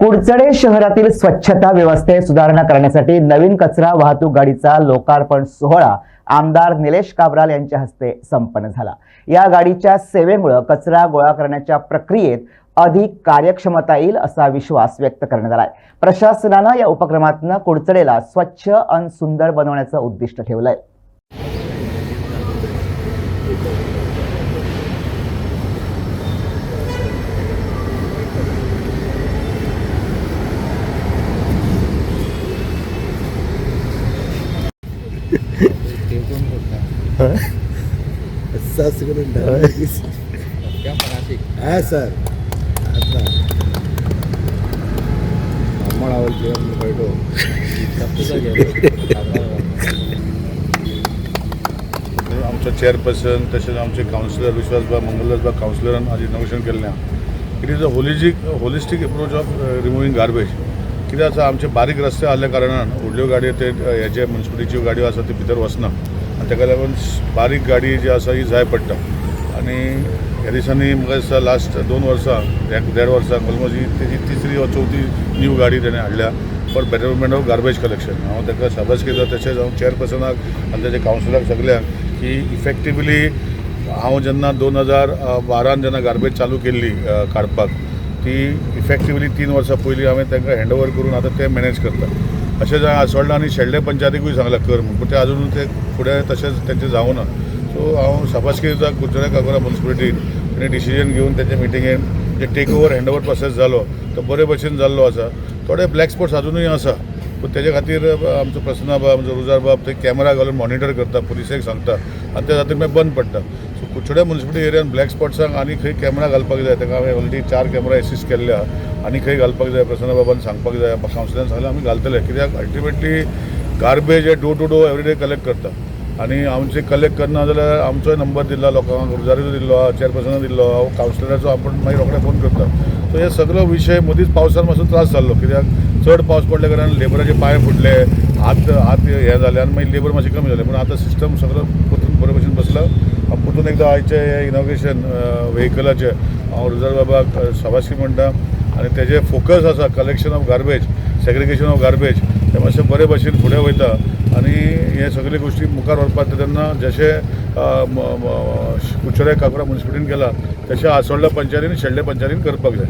कुडचडे शहरातील स्वच्छता व्यवस्थेत सुधारणा करण्यासाठी नवीन कचरा वाहतूक गाडीचा लोकार्पण सोहळा आमदार निलेश काब्राल यांच्या हस्ते संपन्न झाला। या गाडीच्या सेवेमुळे कचरा गोळा करण्याच्या प्रक्रियेत अधिक कार्यक्षमता येईल असा विश्वास व्यक्त करण्यात आला आहे। प्रशासनाने या उपक्रमातून कुडचडेला स्वच्छ आणि सुंदर बनवण्याचं उद्दिष्ट ठेवलंय। सर आमच्या चेअरपर्सन तसेच आमचे काउन्सिलर विश्वासबा मंगलदासबा काउन्सिलरान आज इनोव्हेशन केल्लें आहा। It is a holistic approach of removing garbage. कित्याक आसा आमचे बारीक रस्ते आसल्या कारणान व्हडल्यो गाडयो ते हेजे म्युनिसिपालिटीच्यो गाडयो आसा ते भितर वचना आनी ताका लागून बारीक गाडी जी आसा ही जाय पडटा। आनी ह्या दिसांनी म्हाका दिसता लास्ट 2 वर्सां 1.5 वर्सां ऑलमोस्ट ही तेजी तिसरी वा चवथी न्यू गाडी तेणें हाडल्या for betterment of garbage collection. हांव ताका शाबास केलो, तशेंच हांव चेअरपर्सनाक आनी तेजे काउन्सिलराक सगळ्यांक की इफेक्टिवली हांव जेन्ना 2012 जेन्ना गार्बेज चालू केल्ली काडपाक ती इफेक्टिवली 3 वर्सां पयलीं हांवें तांकां हँडओवर करून आतां ते मॅनेज करता। अशेंच हांवें आसोळडा आनी शेल्डे पंचायतीकूय सांगलां कर म्हूण, पूण ते अजून ते फुडें तशेंच तेंचें जावना। सो हांव शाबासकी दिता कुडचडे काकोरा म्युनिसिपालिटीन तेणी डिसिजन घेवन तेच्या मिटिंगेन जे टेक ओवर हँडओवर प्रोसेस जालो तो बरे भशेन जाल्लो आसा। थोडे ब्लॅक स्पॉट्स अजूनय आसा, पूण तेजे खातीर आमचो प्रसन्न बाब आमचो रुजार बाब ते कॅमेरा घालून मॉनिटर करता, पुलिसेक सांगता आनी ते खातीर मागीर बंद पडटा। सो कुडचडे म्युनिसिपालिटी एरियान ब्लॅक स्पॉट्सांक आनी खंय कॅमेरा घालपाक जाय, ताका हांवें ऑलरेडी 4 कॅमेरा एसिस्ट केल्ले आहा आनी खंय घालपाक जाय प्रसन्न बाबान सांगपाक जाय, काउन्सिलान सांगलें आमी घालतले। कित्याक अल्टिमेटली गार्बेज हे door to door everyday collect करता आनी आमचे कलेक्ट करना जाल्यार आमचोय नंबर दिला लोकांक, रुजारीचो दिल्लो, चेअरपर्सनाक दिल्लो, हांव काउन्सिलराचो आपण मागीर रोखडे फोन करता। सो हे सगळो विशय मदींच पावसान मातसो त्रास जाल्लो, कित्याक चड पावस पडल्या कारणान लेबराचे पांय फुटले, हात हे जाले आनी मागीर लेबर मातशें कमी जालें। पूण आतां सिस्टम सगळो परतून बरे भशेन बसला। हांव परतून एकदां आयचे हे इनॉग्रेशन व्हेहिकलाचे हांव रुजार बाबाक शाबासकी म्हणटा आनी तेजे फोकस आसा collection of garbage, segregation of garbage ते मातशें बरे भशेन फुडें वयता आनी हे सगळे गोश्टी मुखार व्हरपाक तेन्ना जशें कुडचडे काकोरा म्युनिसिपालिटीन केला तशें आसोळडा पंचायतीन शेल्डे पंचायतीन करपाक जाय।